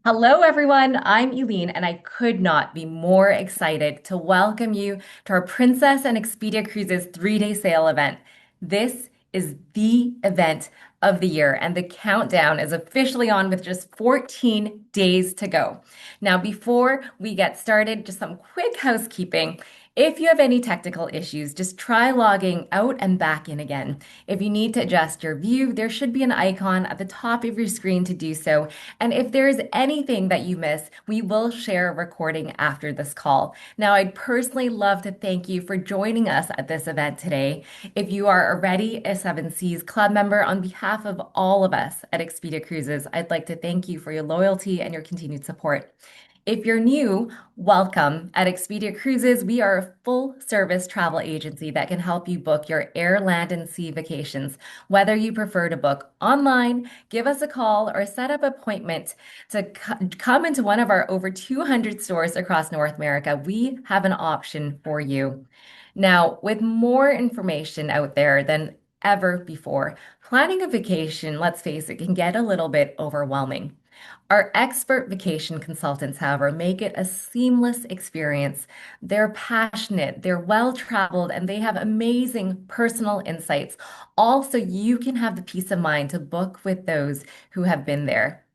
Hello, everyone. I'm Eileen, and I could not be more excited to welcome you to our Princess and Expedia Cruises 3-day sale event. This is the event of the year, and the countdown is officially on with just 14 days to go. Now, before we get started, just some quick housekeeping. If you have any technical issues, just try logging out and back in again. If you need to adjust your view, there should be an icon at the top of your screen to do so. And if there is anything that you miss, we will share a recording after this call. Now, I'd personally love to thank you for joining us at this event today. If you are already a Seven Seas Club member, on behalf of all of us at Expedia Cruises, I'd like to thank you for your loyalty and your continued support. If you're new, welcome. At Expedia Cruises, we are a full service travel agency that can help you book your air, land, and sea vacations. Whether you prefer to book online, give us a call, or set up an appointment to come into one of our over 200 stores across North America, we have an option for you. Now, with more information out there than ever before, planning a vacation, let's face it, can get a little bit overwhelming. Our expert vacation consultants, however, make it a seamless experience. They're passionate, they're well traveled, and they have amazing personal insights, all so you can have the peace of mind to book with those who have been there.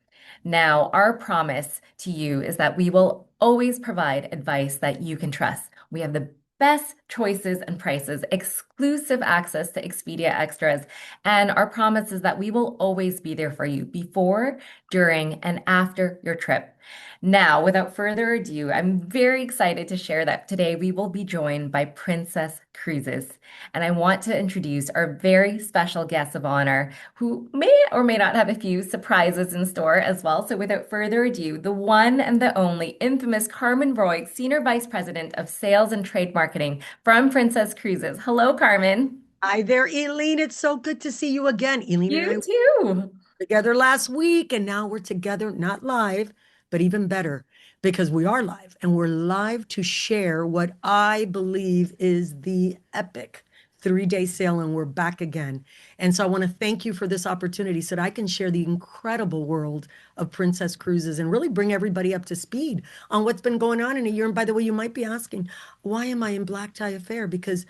Now, our promise to you is that we will always provide advice that you can trust. We have the best choices and prices, exclusive access to Expedia Extras, and our promise is that we will always be there for you before, during, and after your trip. Now, without further ado, I'm very excited to share that today we will be joined by Princess Cruises. And I want to introduce our very special guest of honor who may or may not have a few surprises in store as well. So, without further ado, the one and the only infamous Carmen Roy, Senior Vice President of Sales and Trade Marketing from Princess Cruises. Hello, Carmen. Hi there, Eileen. It's so good to see you again. Eileen and I You were too. together last week, and now we're together, not live, but even better because we are live and we're live to share what I believe is the epic 3-day sale, and we're back again. And so I want to thank you for this opportunity so that I can share the incredible world of Princess Cruises and really bring everybody up to speed on what's been going on in a year. And by the way, you might be asking, why am I in Black Tie Affair? Because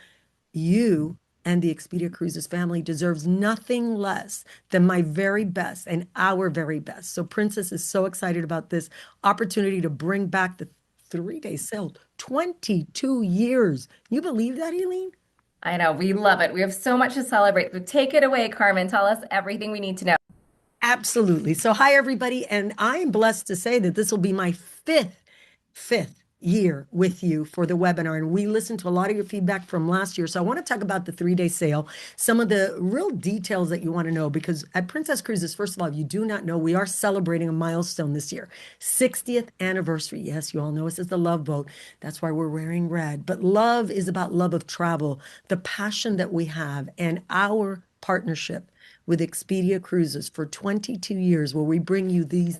you and the Expedia Cruises family deserves nothing less than my very best and our very best. So Princess is so excited about this opportunity to bring back the 3-day sale. 22 years. You believe that, Eileen? I know, we love it. We have so much to celebrate. So take it away, Carmen. Tell us everything we need to know. Absolutely. So, hi, everybody. And I am blessed to say that this will be my fifth year with you for the webinar. And we listened to a lot of your feedback from last year. So, I want to talk about the 3-day sale, some of the real details that you want to know, because at Princess Cruises, first of all, if you do not know, we are celebrating a milestone this year, 60th anniversary. Yes, you all know us as the Love Boat. That's why we're wearing red. But love is about love of travel, the passion that we have, and our partnership with Expedia Cruises for 22 years, where we bring you these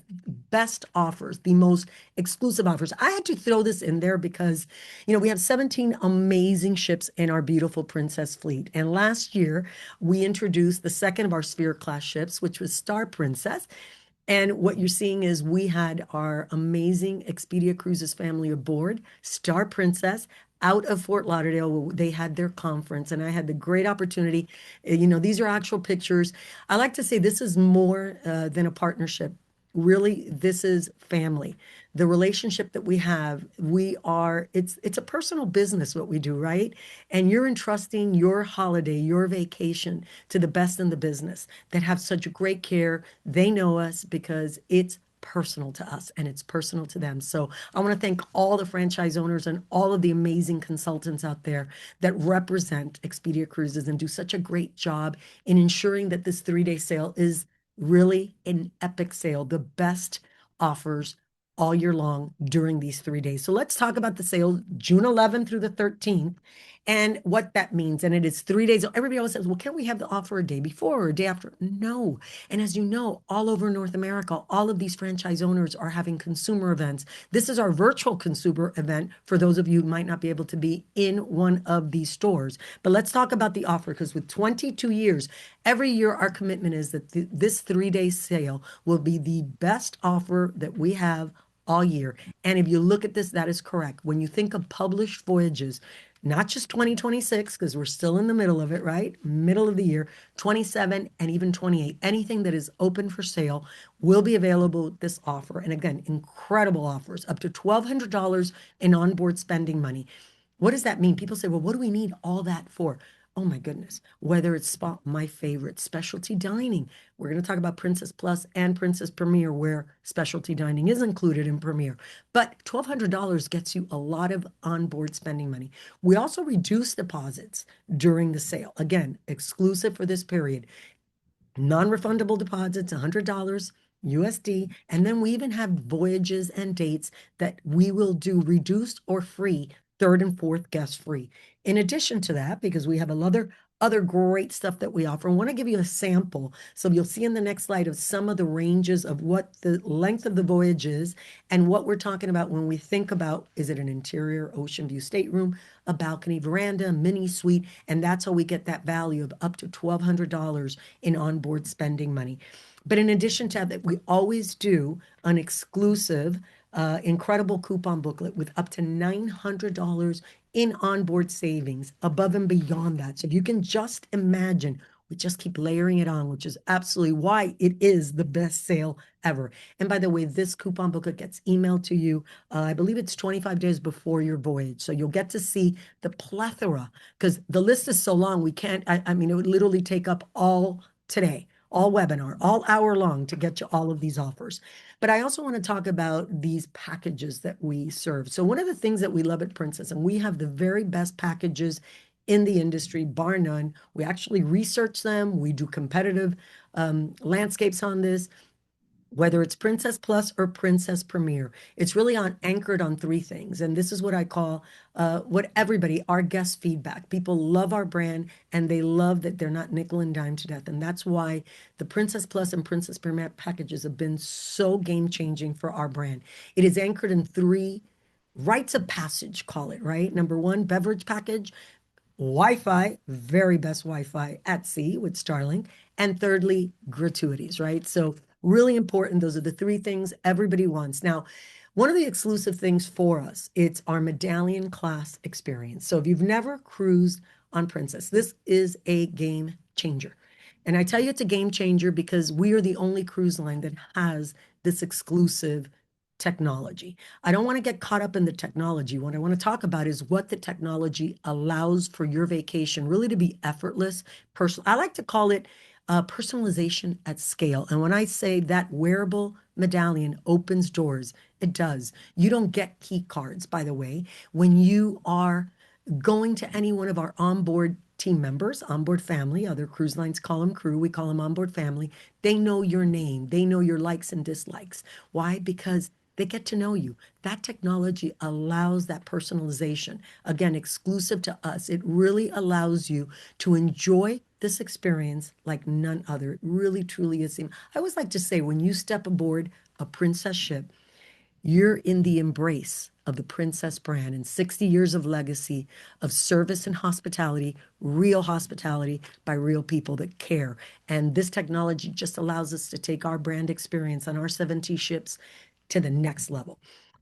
best offers, the most exclusive offers. I had to throw this in there because, we have 17 amazing ships in our beautiful Princess fleet. And last year, we introduced the second of our Sphere class ships, which was Star Princess. And what you're seeing is we had our amazing Expedia Cruises family aboard, Star Princess, out of Fort Lauderdale. They had their conference, and I had the great opportunity. These are actual pictures. I like to say this is more than a partnership. Really, this is family. The relationship that we have, it's a personal business what we do, right? And you're entrusting your holiday, your vacation to the best in the business that have such great care. They know us because it's personal to us and it's personal to them. So I want to thank all the franchise owners and all of the amazing consultants out there that represent Expedia Cruises and do such a great job in ensuring that this 3-day sale is really an epic sale, the best offers all year long during these 3 days. So let's talk about the sale, June 11th through the 13th, and what that means. And it is 3 days. Everybody always says, well, can't we have the offer a day before or a day after? No. And as you know, all over North America, all of these franchise owners are having consumer events. This is our virtual consumer event for those of you who might not be able to be in one of these stores. But let's talk about the offer, because with 22 years, every year our commitment is that this 3-day sale will be the best offer that we have all year. And if you look at this, that is correct. When you think of published voyages, not just 2026, because we're still in the middle of it, right? Middle of the year, 27 and even 28. Anything that is open for sale will be available with this offer. And again, incredible offers, up to $1,200 in onboard spending money. What does that mean? People say, well, what do we need all that for? Oh my goodness. Whether it's my favorite, specialty dining. We're going to talk about Princess Plus and Princess Premier, where specialty dining is included in Premier. But $1,200 gets you a lot of onboard spending money. We also reduce deposits during the sale. Again, exclusive for this period. Non-refundable deposits, $100 USD. And then we even have voyages and dates that we will do reduced or free, third and fourth guest free. In addition to that, because we have other great stuff that we offer. I want to give you a sample. So you'll see in the next slide of some of the ranges of what the length of the voyage is and what we're talking about when we think about, is it an interior ocean view stateroom, a balcony veranda, mini suite, and that's how we get that value of up to $1,200 in onboard spending money. But in addition to that, we always do an exclusive, incredible coupon booklet with up to $900 in onboard savings above and beyond that. So if you can just imagine, we just keep layering it on, which is absolutely why it is the best sale ever. And by the way, this coupon booklet gets emailed to you. I believe it's 25 days before your voyage. So you'll get to see the plethora, because the list is so long, we can't, I mean, it would literally take up all today, all webinar, all hour long to get you all of these offers. But I also want to talk about these packages that we serve. So one of the things that we love at Princess, and we have the very best packages in the industry, bar none. We actually research them. We do competitive landscapes on this, whether it's Princess Plus or Princess Premier. It's really anchored on 3 things. And this is what I call our guest feedback. People love our brand and they love that they're not nickel and dime to death. And that's why the Princess Plus and Princess Premier packages have been so game changing for our brand. It is anchored in 3 rites of passage, call it, right? Number 1, beverage package. Wi-Fi, very best Wi-Fi at sea with Starlink. And thirdly, gratuities, right? So really important. Those are the three things everybody wants. Now, one of the exclusive things for us, it's our medallion class experience. So if you've never cruised on Princess, this is a game changer. And I tell you it's a game changer because we are the only cruise line that has this exclusive technology. I don't want to get caught up in the technology. What I want to talk about is what the technology allows for your vacation really to be effortless, personal. I like to call it personalization at scale. And when I say that wearable medallion opens doors, it does. You don't get key cards, by the way, when you are going to any one of our onboard team members, onboard family, other cruise lines call them crew, we call them onboard family. They know your name, they know your likes and dislikes. Why? Because they get to know you. That technology allows that personalization. Again, exclusive to us. It really allows you to enjoy this experience like none other. It really, truly is. I always like to say when you step aboard a Princess ship, you're in the embrace of the Princess brand and 60 years of legacy of service and hospitality by real people that care. And this technology just allows us to take our brand experience on our 70 ships to the next level.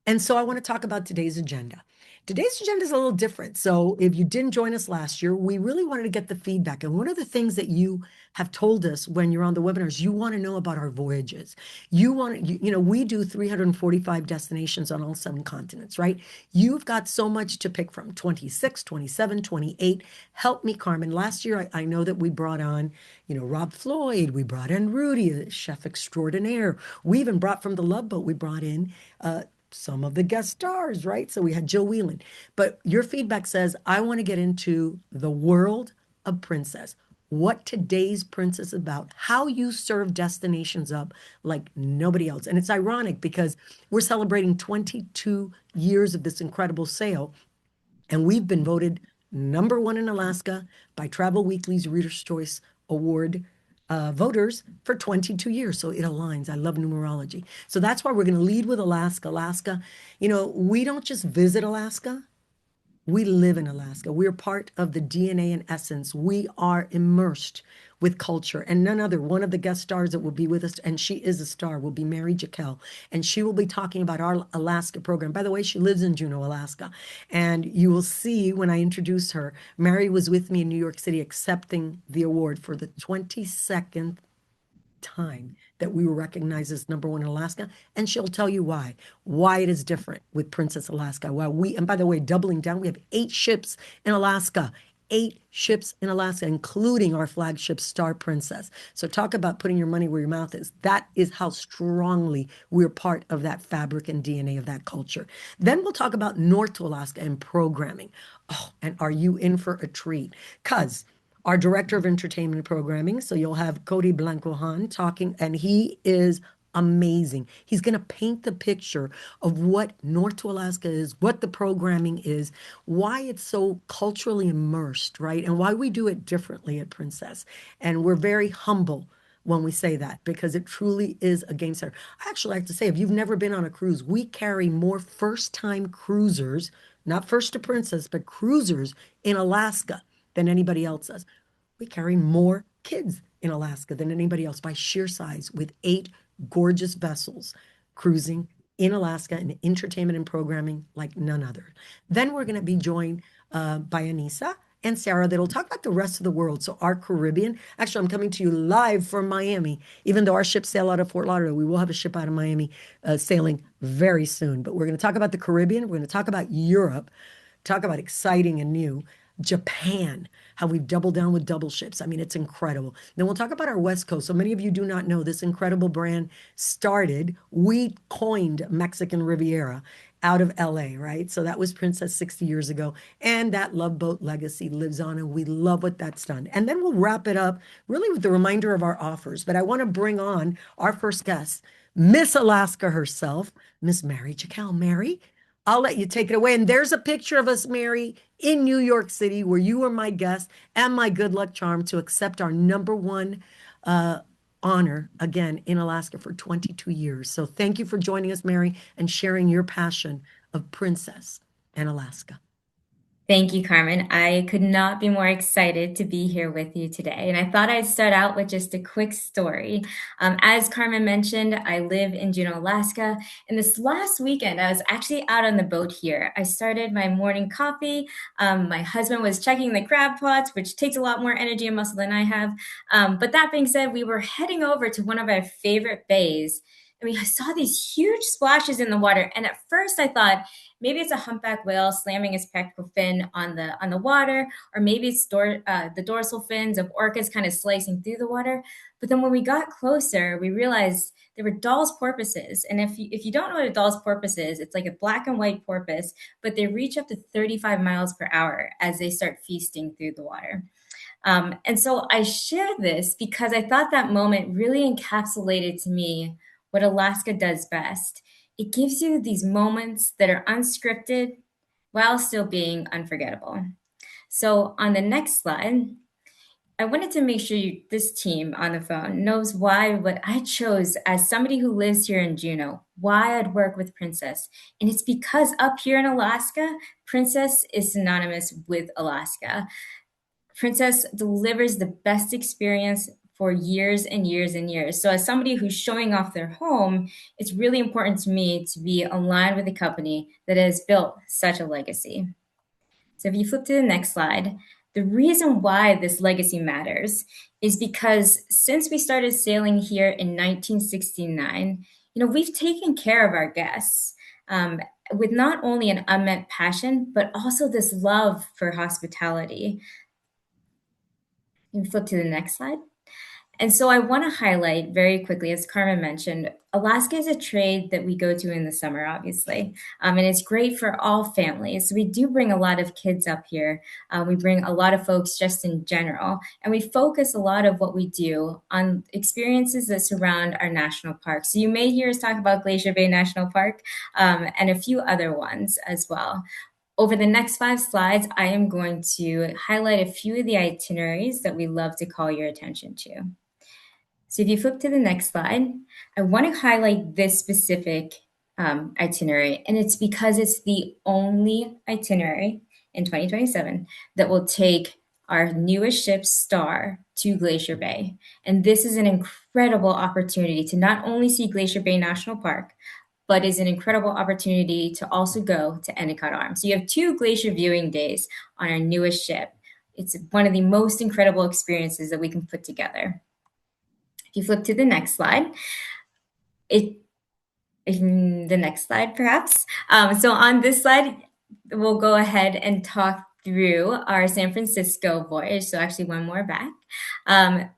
And so I want to talk about today's agenda. Today's agenda is a little different. So if you didn't join us last year, we really wanted to get the feedback. And one of the things that you have told us when you're on the webinars, you want to know about our voyages. We do 345 destinations on all 7 continents, right? You've got so much to pick from 26, 27, 28. Help me, Carmen. Last year, I know that we brought on, Rob Floyd, we brought in Rudy, a chef extraordinaire. We even brought from the Love Boat, we brought in some of the guest stars, right? So we had Jill Whelan. But your feedback says, I want to get into the world of Princess, what today's Princess is about, how you serve destinations up like nobody else. And it's ironic because we're celebrating 22 years of this incredible sail, and we've been voted #1 in Alaska by Travel Weekly's Reader's Choice Award voters for 22 years. So it aligns. I love numerology. So that's why we're going to lead with Alaska. Alaska, we don't just visit Alaska. We live in Alaska. We're part of the DNA and essence. We are immersed with culture. And none other, one of the guest stars that will be with us, and she is a star, will be Mary Jekyll. And she will be talking about our Alaska program. By the way, she lives in Juneau, Alaska. And you will see when I introduce her, Mary was with me in New York City accepting the award for the 22nd time that we were recognized as #1 in Alaska, and she'll tell you why it is different with Princess Alaska. And by the way, doubling down, we have 8 ships in Alaska, 8 ships in Alaska, including our flagship Star Princess. So talk about putting your money where your mouth is. That is how strongly we're part of that fabric and DNA of that culture. Then we'll talk about North to Alaska and programming. Oh, and are you in for a treat? Because our director of entertainment programming. So you'll have Cody Blanco-Han talking, and he is amazing. He's going to paint the picture of what North to Alaska is, what the programming is, why it's so culturally immersed, right? And why we do it differently at Princess. And we're very humble when we say that because it truly is a game center. I actually like to say, if you've never been on a cruise, we carry more first-time cruisers, not first to Princess, but cruisers in Alaska than anybody else does. We carry more kids in Alaska than anybody else by sheer size, with 8 gorgeous vessels cruising in Alaska and entertainment and programming like none other. Then we're going to be joined by Anissa and Sarah that'll talk about the rest of the world. So our Caribbean, actually, I'm coming to you live from Miami. Even though our ships sail out of Fort Lauderdale, we will have a ship out of Miami sailing very soon. But we're going to talk about the Caribbean. We're going to talk about Europe, talk about exciting and new. Japan, how we've doubled down with double ships. I mean, it's incredible. Then we'll talk about our West Coast. So many of you do not know this incredible brand started, we coined Mexican Riviera out of LA, right? So that was Princess 60 years ago. And that Love Boat legacy lives on, and we love what that's done. And then we'll wrap it up really with the reminder of our offers. But I want to bring on our first guest, Miss Alaska herself, Miss Mary Jekyll. Mary, I'll let you take it away. And there's a picture of us, Mary, in New York City, where you were my guest and my good luck charm to accept our #1 honor again in Alaska for 22 years. So thank you for joining us, Mary, and sharing your passion of Princess and Alaska. Thank you, Carmen. I could not be more excited to be here with you today. And I thought I'd start out with just a quick story. As Carmen mentioned, I live in Juneau, Alaska. And this last weekend, I was actually out on the boat here. I started my morning coffee. My husband was checking the crab pots, which takes a lot more energy and muscle than I have. But that being said, we were heading over to one of our favorite bays. And we saw these huge splashes in the water. And at first, I thought, maybe it's a humpback whale slamming his pectoral fin on the water, or maybe it's the dorsal fins of orcas kind of slicing through the water. But then when we got closer, we realized there were Dall's porpoises. And if you don't know what a Dall's porpoise is, it's like a black and white porpoise, but they reach up to 35 miles per hour as they start feasting through the water. And so I share this because I thought that moment really encapsulated to me what Alaska does best. It gives you these moments that are unscripted while still being unforgettable. So on the next slide, I wanted to make sure this team on the phone knows why what I chose as somebody who lives here in Juneau, why I'd work with Princess. And it's because up here in Alaska, Princess is synonymous with Alaska. Princess delivers the best experience for years and years and years. So, as somebody who's showing off their home, it's really important to me to be aligned with a company that has built such a legacy. So, if you flip to the next slide, the reason why this legacy matters is because since we started sailing here in 1969, we've taken care of our guests. With not only an unmet passion, but also this love for hospitality. You can flip to the next slide. And so I want to highlight very quickly, as Carmen mentioned, Alaska is a trade that we go to in the summer, obviously, and it's great for all families. We do bring a lot of kids up here. We bring a lot of folks just in general, and we focus a lot of what we do on experiences that surround our national parks. So you may hear us talk about Glacier Bay National Park and a few other ones as well. Over the next 5 slides, I am going to highlight a few of the itineraries that we love to call your attention to. So if you flip to the next slide, I want to highlight this specific itinerary, and it's because it's the only itinerary in 2027 that will take our newest ship, Star, to Glacier Bay. And this is an incredible opportunity to not only see Glacier Bay National Park, but is an incredible opportunity to also go to Endicott Arm. So you have 2 glacier viewing days on our newest ship. It's one of the most incredible experiences that we can put together. If you flip to the next slide, the next slide perhaps. So on this slide, we'll go ahead and talk through our San Francisco voyage. So actually one more back.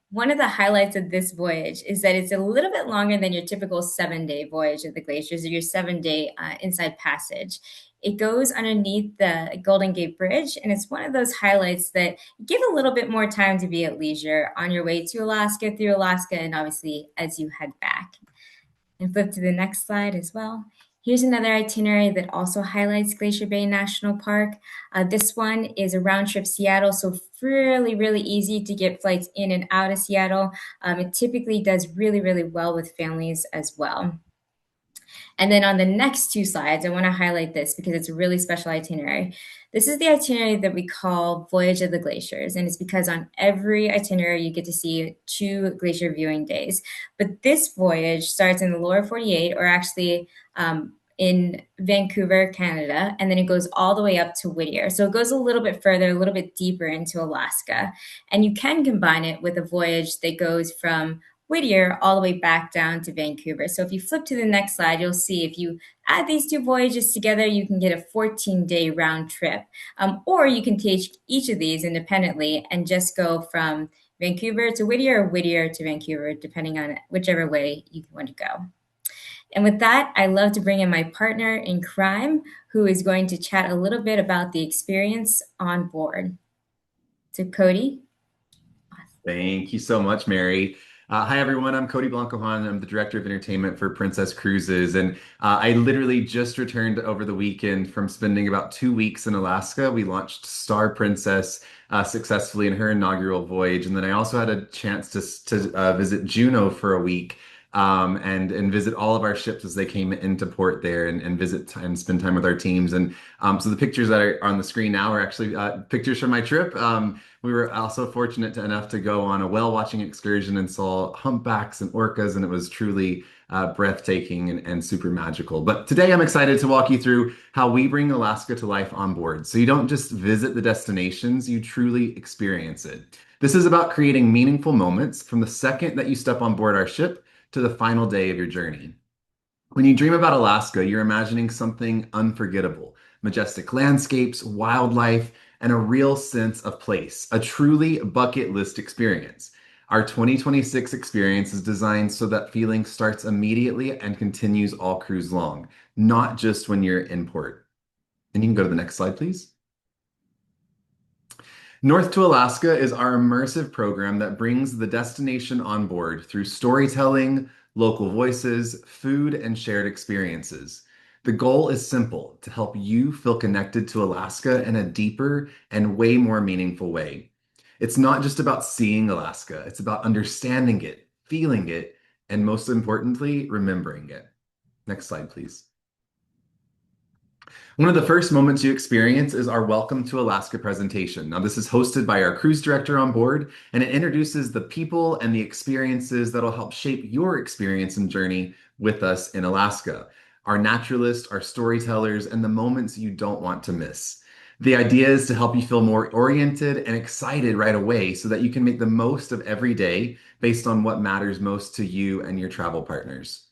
One of the highlights of this voyage is that it's a little bit longer than your typical 7-day voyage of the glaciers or your 7-day inside passage. It goes underneath the Golden Gate Bridge, and it's one of those highlights that give a little bit more time to be at leisure on your way to Alaska, through Alaska, and obviously as you head back. And flip to the next slide as well. Here's another itinerary that also highlights Glacier Bay National Park. This one is a round trip Seattle, so really, really easy to get flights in and out of Seattle. It typically does really, really well with families as well. And then on the next 2 slides, I want to highlight this because it's a really special itinerary. This is the itinerary that we call Voyage of the Glaciers, and it's because on every itinerary you get to see 2 glacier viewing days. But this voyage starts in the lower 48, or actually in Vancouver, Canada, and then it goes all the way up to Whittier. So it goes a little bit further, a little bit deeper into Alaska. And you can combine it with a voyage that goes from Whittier all the way back down to Vancouver. So if you flip to the next slide, you'll see if you add these 2 voyages together, you can get a 14-day round trip. Or you can take each of these independently and just go from Vancouver to Whittier or Whittier to Vancouver, depending on whichever way you want to go. And with that, I love to bring in my partner in crime, who is going to chat a little bit about the experience on board. So Cody. Thank you so much, Mary. Hi, everyone. I'm Cody Blanco-Han. I'm the Director of Entertainment for Princess Cruises. And I literally just returned over the weekend from spending about 2 weeks in Alaska. We launched Star Princess successfully in her inaugural voyage. And then I also had a chance to visit Juneau for a week. and visit all of our ships as they came into port there and visit and spend time with our teams. And so the pictures that are on the screen now are actually pictures from my trip. We were also fortunate enough to go on a whale watching excursion and saw humpbacks and orcas, and it was truly breathtaking and super magical. But today I'm excited to walk you through how we bring Alaska to life on board. So you don't just visit the destinations, you truly experience it. This is about creating meaningful moments from the second that you step on board our ship to the final day of your journey. When you dream about Alaska, you're imagining something unforgettable, majestic landscapes, wildlife, and a real sense of place, a truly bucket list experience. Our 2026 experience is designed so that feeling starts immediately and continues all cruise long, not just when you're in port. And you can go to the next slide, please. North to Alaska is our immersive program that brings the destination on board through storytelling, local voices, food, and shared experiences. The goal is simple: to help you feel connected to Alaska in a deeper and way more meaningful way. It's not just about seeing Alaska, it's about understanding it, feeling it, and most importantly, remembering it. Next slide, please. One of the first moments you experience is our Welcome to Alaska presentation. Now, this is hosted by our cruise director on board, and it introduces the people and the experiences that'll help shape your experience and journey with us in Alaska. Our naturalists, our storytellers, and the moments you don't want to miss. The idea is to help you feel more oriented and excited right away so that you can make the most of every day based on what matters most to you and your travel partners.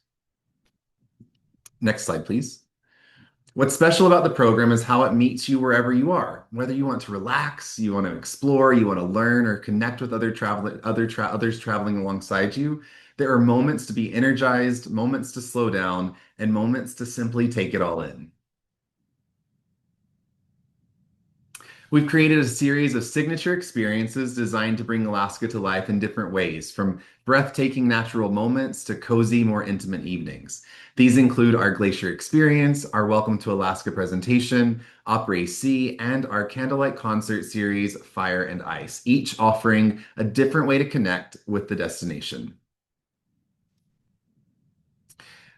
Next slide, please. What's special about the program is how it meets you wherever you are. Whether you want to relax, you want to explore, you want to learn, or connect with others traveling alongside you, there are moments to be energized, moments to slow down, and moments to simply take it all in. We've created a series of signature experiences designed to bring Alaska to life in different ways, from breathtaking natural moments to cozy, more intimate evenings. These include our Glacier Experience, our Welcome to Alaska presentation, Opera AC, and our candlelight concert series, Fire and Ice, each offering a different way to connect with the destination.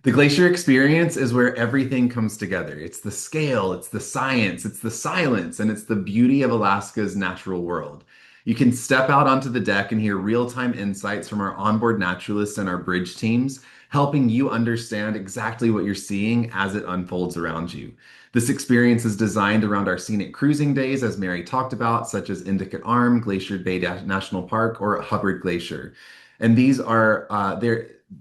The Glacier Experience is where everything comes together. It's the scale, it's the science, it's the silence, and it's the beauty of Alaska's natural world. You can step out onto the deck and hear real-time insights from our onboard naturalists and our bridge teams, helping you understand exactly what you're seeing as it unfolds around you. This experience is designed around our scenic cruising days, as Mary talked about, such as Endicott Arm, Glacier Bay National Park, or Hubbard Glacier. And these are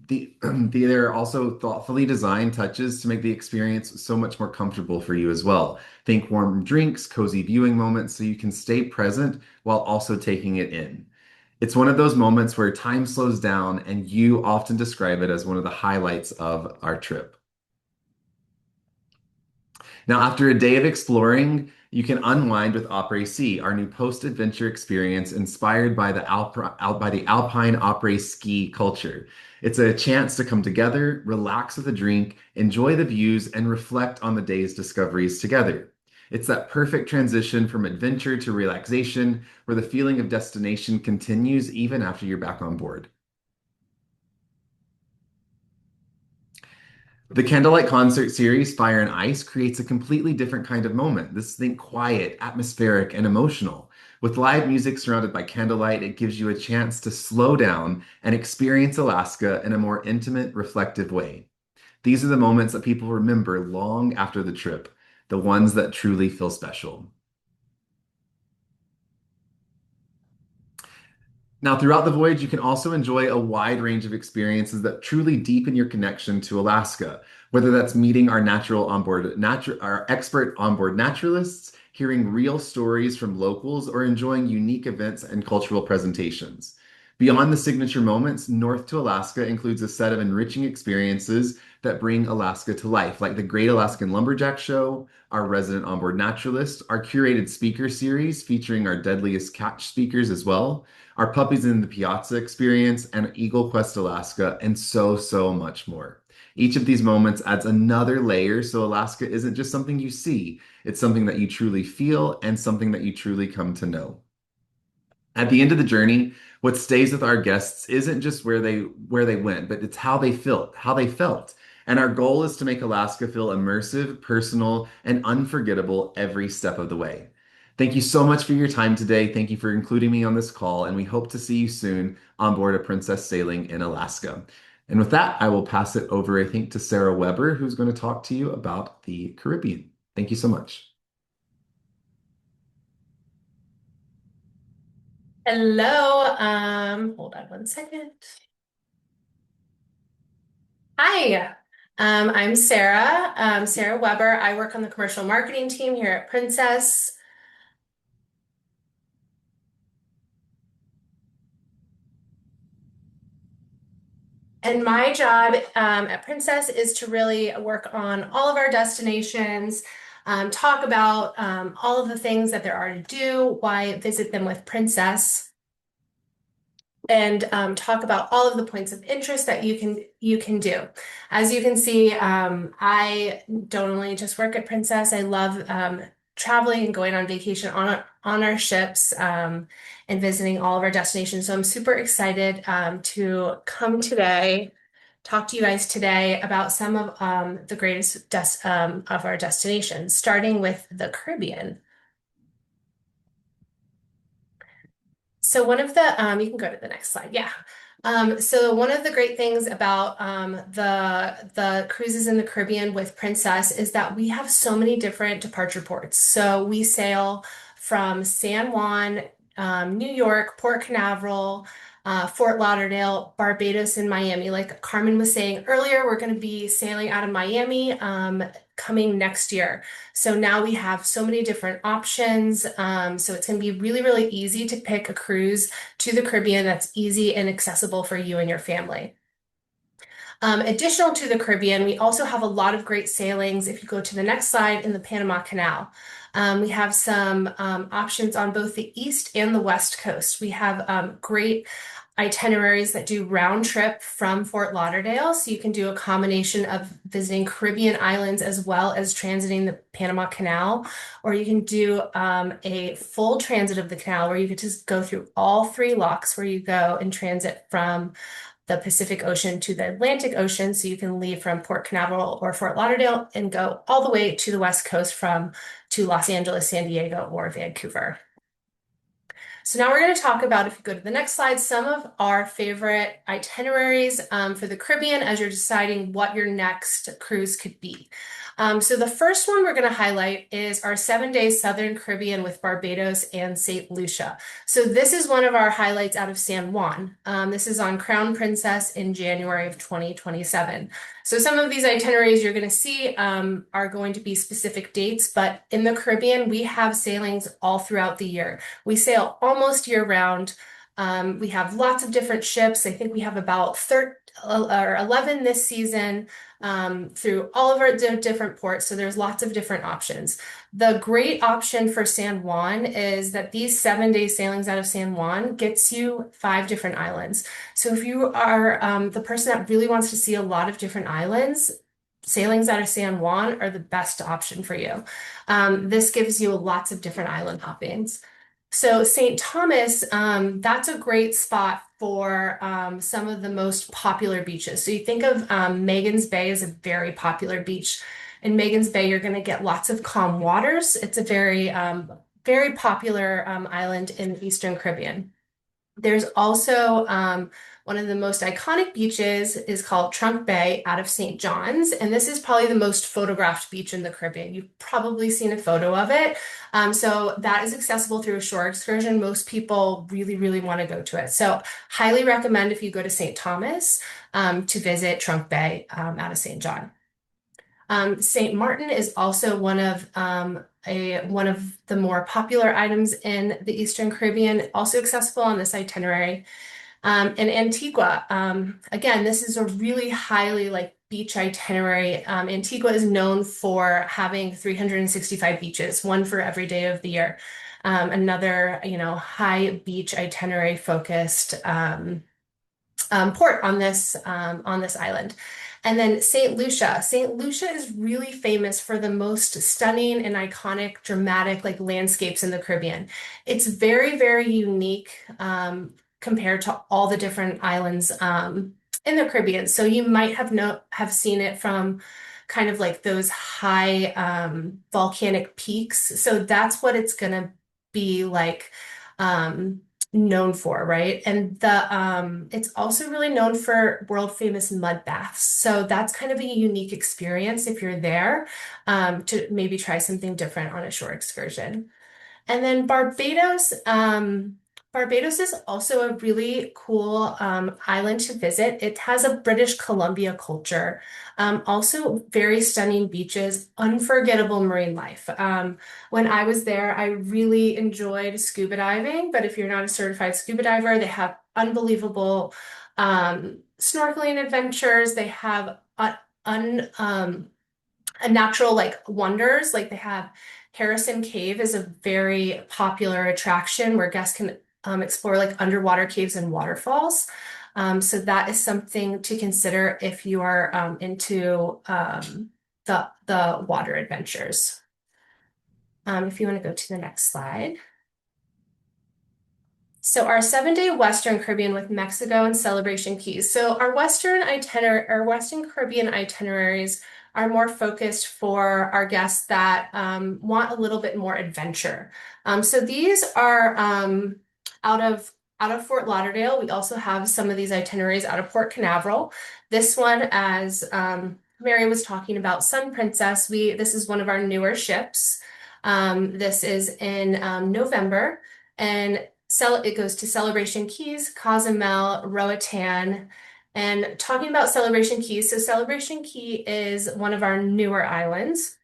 they're also thoughtfully designed touches to make the experience so much more comfortable for you as well. Think warm drinks, cozy viewing moments, so you can stay present while also taking it in. It's one of those moments where time slows down, and you often describe it as one of the highlights of our trip. Now, after a day of exploring, you can unwind with Opera AC, our new post-adventure experience inspired by the Alpine Opera ski culture. It's a chance to come together, relax with a drink, enjoy the views, and reflect on the day's discoveries together. It's that perfect transition from adventure to relaxation, where the feeling of destination continues even after you're back on board. The Candlelight Concert series, Fire and Ice, creates a completely different kind of moment. This thing quiet, atmospheric, and emotional. With live music surrounded by candlelight, it gives you a chance to slow down and experience Alaska in a more intimate, reflective way. These are the moments that people remember long after the trip, the ones that truly feel special. Now, throughout the voyage, you can also enjoy a wide range of experiences that truly deepen your connection to Alaska, whether that's meeting our expert onboard naturalists, hearing real stories from locals, or enjoying unique events and cultural presentations. Beyond the signature moments, North to Alaska includes a set of enriching experiences that bring Alaska to life, like the Great Alaskan Lumberjack Show, our resident onboard naturalist, our curated speaker series featuring our deadliest catch speakers as well, our Puppies in the Piazza experience, and Eagle Quest Alaska, and so much more. Each of these moments adds another layer, so Alaska isn't just something you see, it's something that you truly feel and something that you truly come to know. At the end of the journey, what stays with our guests isn't just where they went, but it's how they felt. And our goal is to make Alaska feel immersive, personal, and unforgettable every step of the way. Thank you so much for your time today. Thank you for including me on this call, and we hope to see you soon on board a Princess Sailing in Alaska. And with that, I will pass it over, I think, to Sarah Weber, who's going to talk to you about the Caribbean. Thank you so much. Hello. Hold on one second. Hi. I'm Sarah, Sarah Weber. I work on the commercial marketing team here at Princess. And my job at Princess is to really work on all of our destinations, talk about all of the things that there are to do, why visit them with Princess, and talk about all of the points of interest that you can do. As you can see, I don't only just work at Princess. I love traveling and going on vacation on our ships and visiting all of our destinations. So I'm super excited to come today, talk to you guys today about some of the greatest of our destinations, starting with the Caribbean. So one of the, you can go to the next slide. Yeah. So one of the great things about the cruises in the Caribbean with Princess is that we have so many different departure ports. So we sail from San Juan, New York, Port Canaveral, Fort Lauderdale, Barbados, and Miami. Like Carmen was saying earlier, we're going to be sailing out of Miami coming next year. So now we have so many different options. So it's going to be really, really easy to pick a cruise to the Caribbean that's easy and accessible for you and your family. Additional to the Caribbean, we also have a lot of great sailings. If you go to the next slide, in the Panama Canal. We have some options on both the east and the west coast. We have great itineraries that do round trip from Fort Lauderdale. So you can do a combination of visiting Caribbean islands as well as transiting the Panama Canal, or you can do a full transit of the canal where you could just go through all three locks where you go and transit from the Pacific Ocean to the Atlantic Ocean. So you can leave from Port Canaveral or Fort Lauderdale and go all the way to the West Coast to Los Angeles, San Diego, or Vancouver. So now we're going to talk about, if you go to the next slide, some of our favorite itineraries for the Caribbean as you're deciding what your next cruise could be. So the first one we're going to highlight is our 7-day Southern Caribbean with Barbados and St. Lucia. So this is one of our highlights out of San Juan. This is on Crown Princess in January of 2027. So some of these itineraries you're going to see are going to be specific dates, but in the Caribbean, we have sailings all throughout the year. We sail almost year round. We have lots of different ships. I think we have about 11 this season through all of our different ports. So there's lots of different options. The great option for San Juan is that these 7-day sailings out of San Juan gets you 5 different islands. So if you are the person that really wants to see a lot of different islands, sailings out of San Juan are the best option for you. This gives you lots of different island hoppings. So St. Thomas, that's a great spot for some of the most popular beaches. So you think of Magens Bay as a very popular beach. In Magens Bay, you're going to get lots of calm waters. It's a very, very popular island in the Eastern Caribbean. There's also one of the most iconic beaches is called Trunk Bay out of St. John's. And this is probably the most photographed beach in the Caribbean. You've probably seen a photo of it. So that is accessible through a shore excursion. Most people really, really want to go to it. So highly recommend if you go to St. Thomas to visit Trunk Bay out of St. John. St. Martin is also one of the more popular items in the Eastern Caribbean, also accessible on this itinerary. And Antigua, again, this is a really highly beach itinerary. Antigua is known for having 365 beaches, one for every day of the year. Another, high beach itinerary focused port on this island. And then St. Lucia. St. Lucia is really famous for the most stunning and iconic, dramatic like landscapes in the Caribbean. It's very, very unique compared to all the different islands in the Caribbean. So you might have seen it from kind of like those high volcanic peaks. So that's what it's gonna be like known for, right? And the it's also really known for world famous mud baths. So that's kind of a unique experience if you're there to maybe try something different on a shore excursion. And then Barbados, Barbados is also a really cool island to visit. It has a British Columbia culture, also very stunning beaches, unforgettable marine life. When I was there, I really enjoyed scuba diving, but if you're not a certified scuba diver, they have unbelievable snorkeling adventures. They have a natural like wonders, like they have Harrison Cave is a very popular attraction where guests can explore like underwater caves and waterfalls. So that is something to consider if you are into the water adventures. If you want to go to the next slide. So our 7-day Western Caribbean with Mexico and Celebration Keys. So our Western Caribbean itineraries are more focused for our guests that want a little bit more adventure. So these are out of Fort Lauderdale. We also have some of these itineraries out of Port Canaveral. This one, as Mary was talking about, Sun Princess, this is one of our newer ships. This is in November, and it goes to Celebration Keys, Cozumel, Roatan. And talking about Celebration Keys, so Celebration Key is one of our newer islands.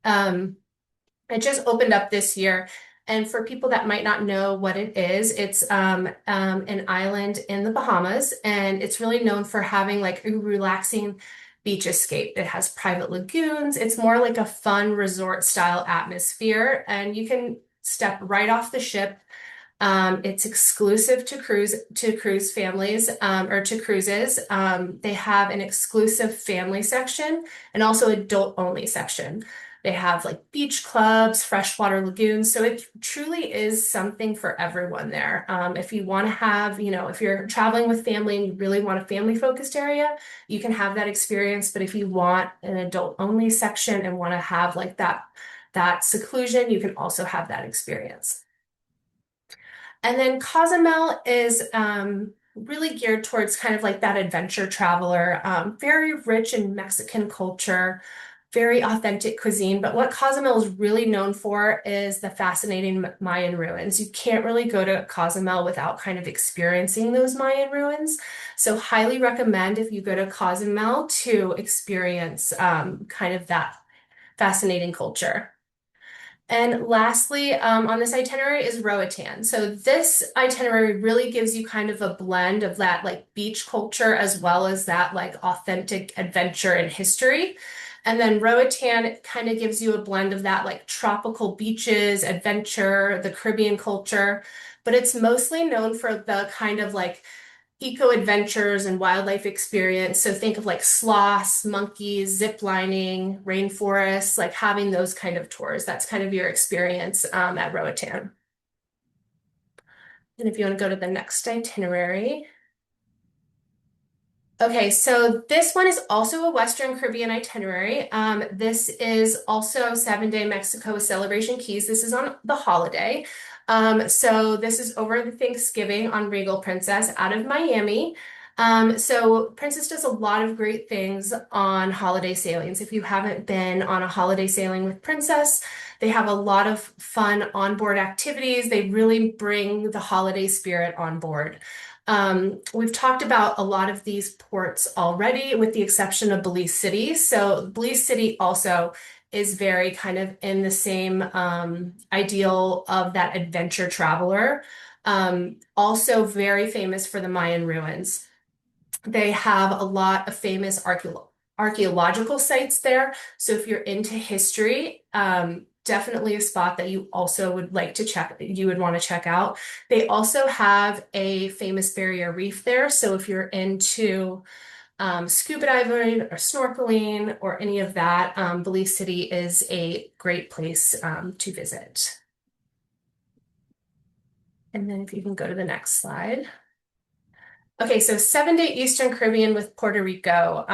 It just opened up this year. And for people that might not know what it is, it's an island in the Bahamas, and it's really known for having like a relaxing beach escape. It has private lagoons. It's more like a fun resort style atmosphere, and you can step right off the ship. It's exclusive to cruise families or to cruises. They have an exclusive family section and also adult only section. They have like beach clubs, freshwater lagoons. So it truly is something for everyone there. If you want to have, if you're traveling with family and you really want a family focused area, you can have that experience. But if you want an adult only section and want to have like that seclusion, you can also have that experience. And then Cozumel is really geared towards kind of like that adventure traveler, very rich in Mexican culture, very authentic cuisine. But what Cozumel is really known for is the fascinating Mayan ruins. You can't really go to Cozumel without kind of experiencing those Mayan ruins. So highly recommend if you go to Cozumel to experience kind of that fascinating culture. And lastly, on this itinerary is Roatan. So this itinerary really gives you kind of a blend of that like beach culture as well as that like authentic adventure and history. And then Roatan kind of gives you a blend of that like tropical beaches, adventure, the Caribbean culture, but it's mostly known for the kind of like eco adventures and wildlife experience. So think of like sloths, monkeys, zip lining, rainforests, like having those kind of tours. That's kind of your experience at Roatan. And if you want to go to the next itinerary. Okay, so this one is also a Western Caribbean itinerary. This is also 7-day Mexico with Celebration Keys. This is on the holiday. So this is over the Thanksgiving on Regal Princess out of Miami. So Princess does a lot of great things on holiday sailings. If you haven't been on a holiday sailing with Princess, they have a lot of fun onboard activities. They really bring the holiday spirit on board. We've talked about a lot of these ports already, with the exception of Belize City. So Belize City also is very kind of in the same ideal of that adventure traveler. Also very famous for the Mayan ruins. They have a lot of famous archaeological sites there. So if you're into history, definitely a spot that you also would like to you would want to check out. They also have a famous barrier reef there. So if you're into scuba diving or snorkeling or any of that, Belize City is a great place to visit. And then if you can go to the next slide. Okay, so 7-day Eastern Caribbean with Puerto Rico.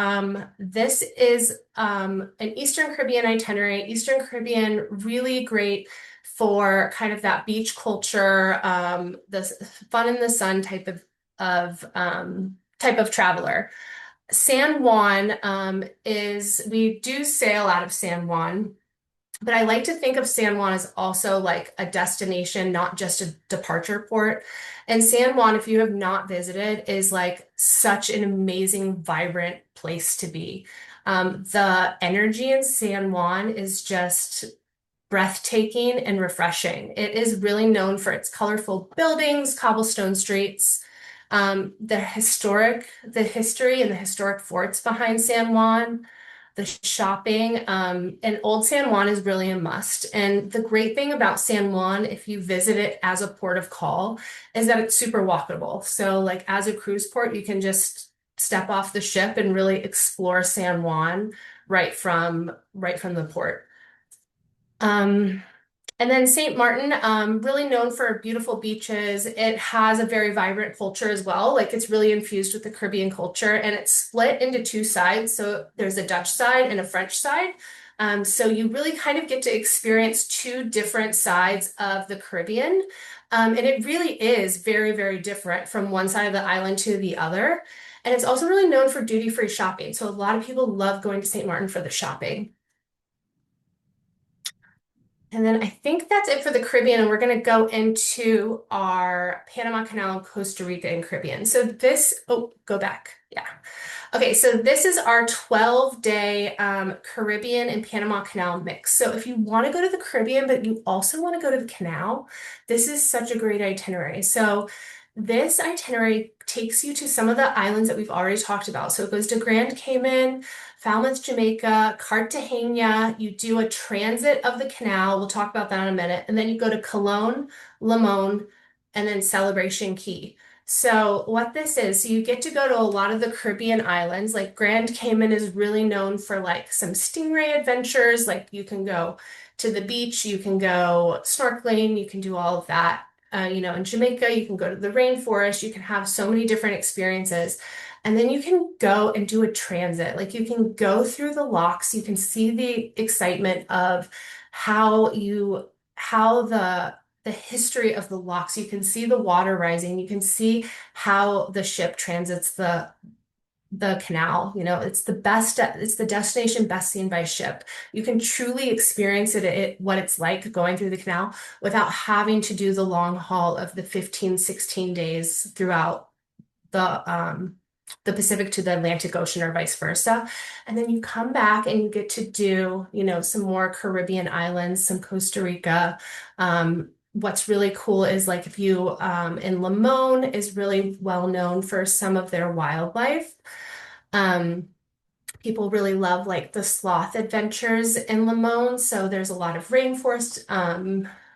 This is an Eastern Caribbean itinerary. Eastern Caribbean, really great for kind of that beach culture, the fun in the sun type of traveler. San Juan we do sail out of San Juan. But I like to think of San Juan as also like a destination, not just a departure port. And San Juan, if you have not visited, is like such an amazing, vibrant place to be. The energy in San Juan is just breathtaking and refreshing. It is really known for its colorful buildings, cobblestone streets, the history and the historic forts behind San Juan, the shopping, and Old San Juan is really a must. And the great thing about San Juan, if you visit it as a port of call, is that it's super walkable. So like as a cruise port, you can just step off the ship and really explore San Juan right from the port. And then St. Martin, really known for beautiful beaches. It has a very vibrant culture as well. Like it's really infused with the Caribbean culture, and it's split into two sides. So there's a Dutch side and a French side. So you really kind of get to experience two different sides of the Caribbean. And it really is very, very different from one side of the island to the other. And it's also really known for duty-free shopping. So a lot of people love going to St. Martin for the shopping. And then I think that's it for the Caribbean, and we're going to go into our Panama Canal, Costa Rica, and Caribbean. So go back. Yeah. Okay, so this is our 12-day Caribbean and Panama Canal mix. So if you want to go to the Caribbean, but you also want to go to the canal, this is such a great itinerary. So this itinerary takes you to some of the islands that we've already talked about. So it goes to Grand Cayman, Falmouth, Jamaica, Cartagena. You do a transit of the canal. We'll talk about that in a minute. And then you go to Cologne, Limon, and then Celebration Key. So what this is, so you get to go to a lot of the Caribbean islands. Like Grand Cayman is really known for like some stingray adventures. Like you can go to the beach, you can go snorkeling, you can do all of that. In Jamaica, you can go to the rainforest, you can have so many different experiences. And then you can go and do a transit. Like you can go through the locks, you can see the excitement of how the history of the locks, you can see the water rising, you can see how the ship transits the canal. It's the destination best seen by ship. You can truly experience what it's like going through the canal without having to do the long haul of the 15, 16 days throughout the Pacific to the Atlantic Ocean or vice versa. And then you come back and you get to do, some more Caribbean islands, some Costa Rica. What's really cool is like if you in Limon is really well known for some of their wildlife. People really love like the sloth adventures in Limon. So there's a lot of rainforest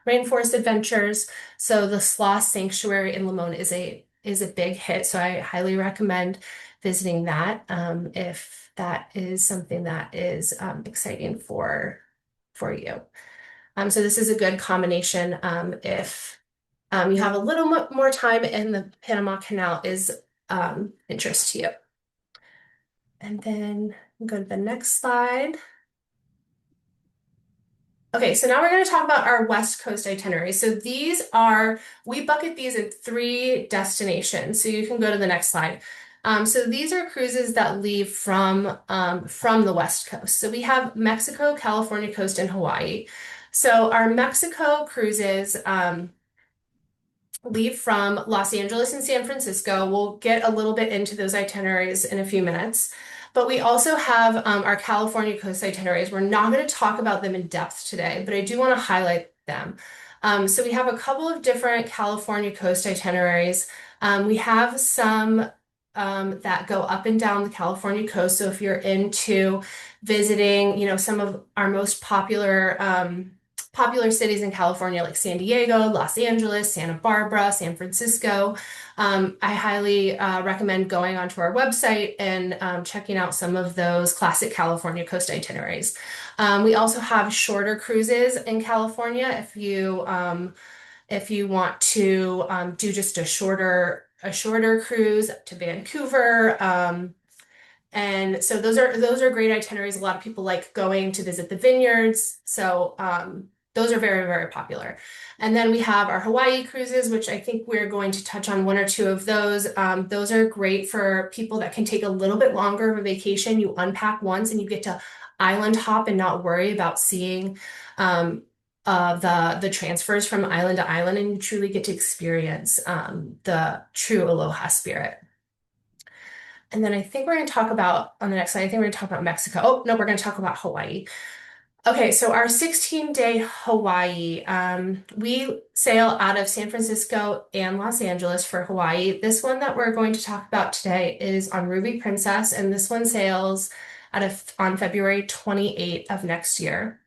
adventures. So the sloth sanctuary in Limon is a big hit. So I highly recommend visiting that if that is something that is exciting for you. So this is a good combination if you have a little more time and the Panama Canal is interest to you. And then go to the next slide. Okay, so now we're going to talk about our West Coast itinerary. So we bucket these in 3 destinations. So you can go to the next slide. So these are cruises that leave from the West Coast. So we have Mexico, California coast, and Hawaii. So our Mexico cruises leave from Los Angeles and San Francisco. We'll get a little bit into those itineraries in a few minutes. But we also have our California coast itineraries. We're not going to talk about them in depth today, but I do want to highlight them. So we have a couple of different California coast itineraries. We have some that go up and down the California coast. So if you're into visiting, some of our most popular popular cities in California like San Diego, Los Angeles, Santa Barbara, San Francisco. I highly recommend going onto our website and checking out some of those classic California coast itineraries. We also have shorter cruises in California if you want to do just a shorter cruise to Vancouver. And so those are great itineraries. A lot of people like going to visit the vineyards. So those are very, very popular. And then we have our Hawaii cruises, which I think we're going to touch on one or two of those. Those are great for people that can take a little bit longer of a vacation. You unpack once and you get to island hop and not worry about seeing the transfers from island to island, and you truly get to experience the true aloha spirit. And then I think we're going to talk about on the next slide, I think we're going to talk about Mexico. Oh, no, we're going to talk about Hawaii. Okay, so our 16-day Hawaii, we sail out of San Francisco and Los Angeles for Hawaii. This one that we're going to talk about today is on Ruby Princess, and this one sails on February 28th of next year.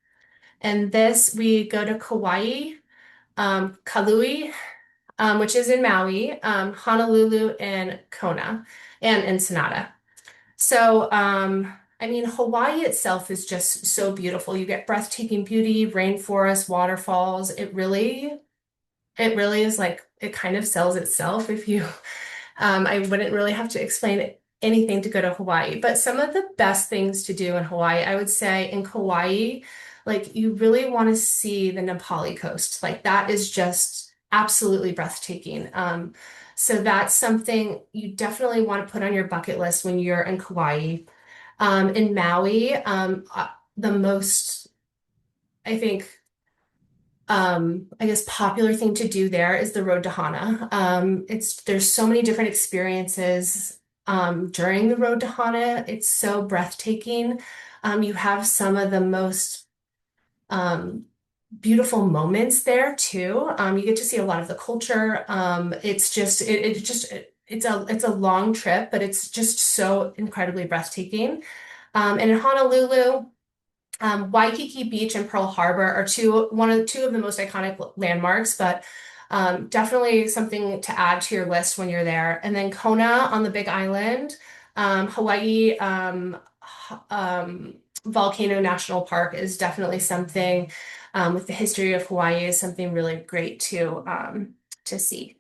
And this, we go to Kauai, Kalui, which is in Maui, Honolulu, and Kona, and Ensenada. So, I mean, Hawaii itself is just so beautiful. You get breathtaking beauty, rainforests, waterfalls. It really is like it kind of sells itself if you I wouldn't really have to explain anything to go to Hawaii. But some of the best things to do in Hawaii, I would say in Kauai, like you really want to see the Nepali coast. Like that is just absolutely breathtaking. So that's something you definitely want to put on your bucket list when you're in Kauai. In Maui, the most, I think, I guess popular thing to do there is the Road to Hana. There's so many different experiences during the Road to Hana. It's so breathtaking. You have some of the most beautiful moments there too. You get to see a lot of the culture. It's a long trip, but it's just so incredibly breathtaking. And in Honolulu, Waikiki Beach and Pearl Harbor are two of the most iconic landmarks, but definitely something to add to your list when you're there. And then Kona on the Big Island, Hawaii Volcano National Park is definitely something with the history of Hawaii is something really great to see.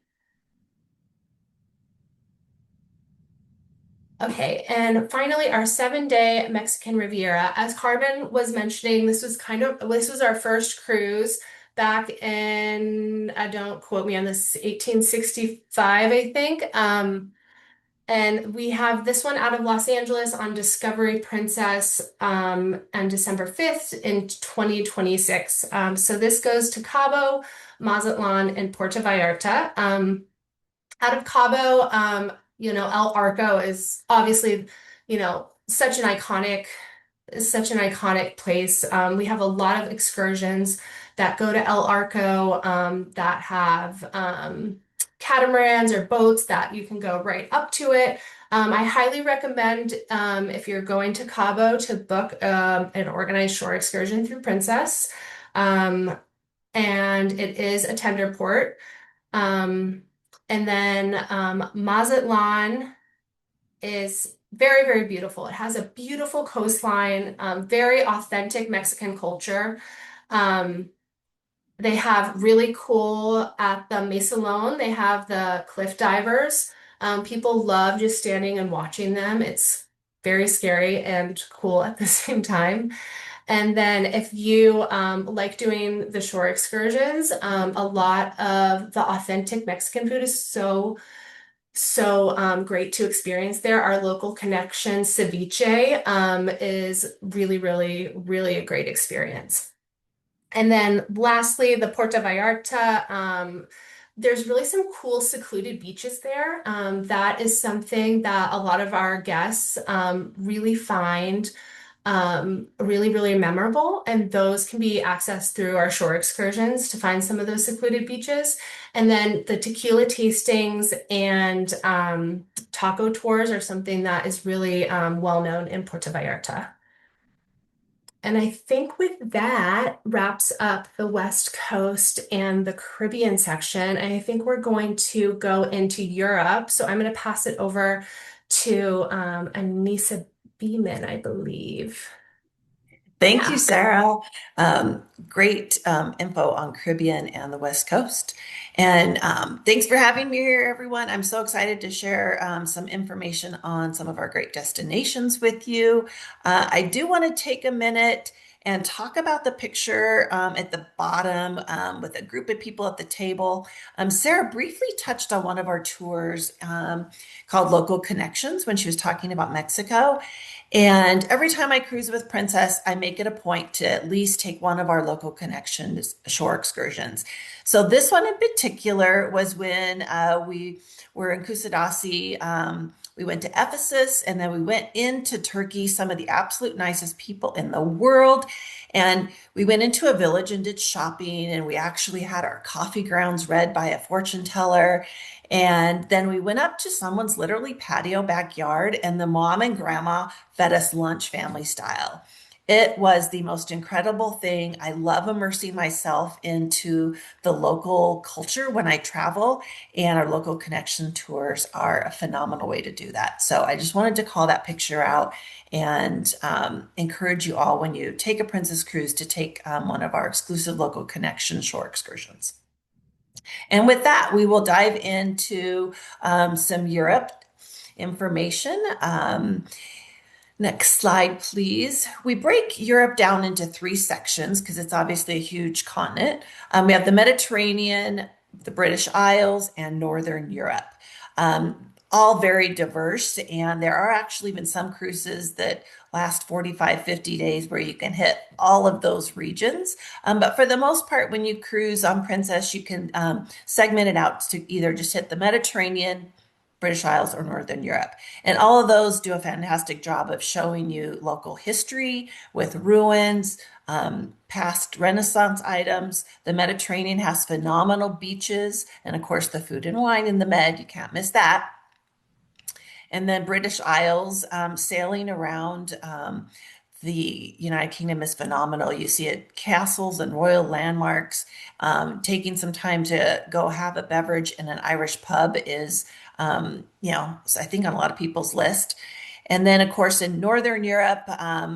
Okay, and finally, our 7-day Mexican Riviera. As Carmen was mentioning, this was our first cruise back in, don't quote me on this, 1865, I think. And we have this one out of Los Angeles on Discovery Princess on December 5th in 2026. So this goes to Cabo, Mazatlan, and Puerto Vallarta. Out of Cabo, El Arco is obviously, such an iconic place. We have a lot of excursions that go to El Arco that have catamarans or boats that you can go right up to it. I highly recommend if you're going to Cabo to book an organized shore excursion through Princess. And it is a tender port. And then Mazatlan is very, very beautiful. It has a beautiful coastline, very authentic Mexican culture. They have really cool at the Mesalon, they have the cliff divers. People love just standing and watching them. It's very scary and cool at the same time. And then if you like doing the shore excursions, a lot of the authentic Mexican food is so great to experience there. Our local connection, ceviche, is really, really, really a great experience. And then lastly, the Puerto Vallarta, there's really some cool secluded beaches there. That is something that a lot of our guests really find really, really memorable. And those can be accessed through our shore excursions to find some of those secluded beaches. And then the tequila tastings and taco tours are something that is really well known in Puerto Vallarta. And I think with that wraps up the West Coast and the Caribbean section. And I think we're going to go into Europe. So I'm going to pass it over to Anissa Beeman, I believe. Thank you, Yeah. Sarah. Great info on Caribbean and the West Coast. And thanks for having me here, everyone. I'm so excited to share some information on some of our great destinations with you. I do want to take a minute and talk about the picture at the bottom with a group of people at the table. Sarah briefly touched on one of our tours called Local Connections when she was talking about Mexico. And every time I cruise with Princess, I make it a point to at least take one of our local connections shore excursions. So this one in particular was when we were in Kusadasi. We went to Ephesus and then we went into Turkey, some of the absolute nicest people in the world. And we went into a village and did shopping, and we actually had our coffee grounds read by a fortune teller. And then we went up to someone's literally patio backyard, and the mom and grandma fed us lunch family style. It was the most incredible thing. I love immersing myself into the local culture when I travel, and our local connection tours are a phenomenal way to do that. So I just wanted to call that picture out and encourage you all when you take a Princess Cruise to take one of our exclusive local connection shore excursions. And with that, we will dive into some Europe information. Next slide, please. We break Europe down into three sections because it's obviously a huge continent. We have the Mediterranean, the British Isles, and Northern Europe. All very diverse, and there are actually even some cruises that last 45, 50 days where you can hit all of those regions. But for the most part, when you cruise on Princess, you can segment it out to either just hit the Mediterranean, British Isles, or Northern Europe. And all of those do a fantastic job of showing you local history with ruins, past Renaissance items. The Mediterranean has phenomenal beaches, and of course, the food and wine in the Med, you can't miss that. And then British Isles, sailing around the United Kingdom is phenomenal. You see it, castles and royal landmarks. Taking some time to go have a beverage in an Irish pub is, I think on a lot of people's list. And then, of course, in Northern Europe,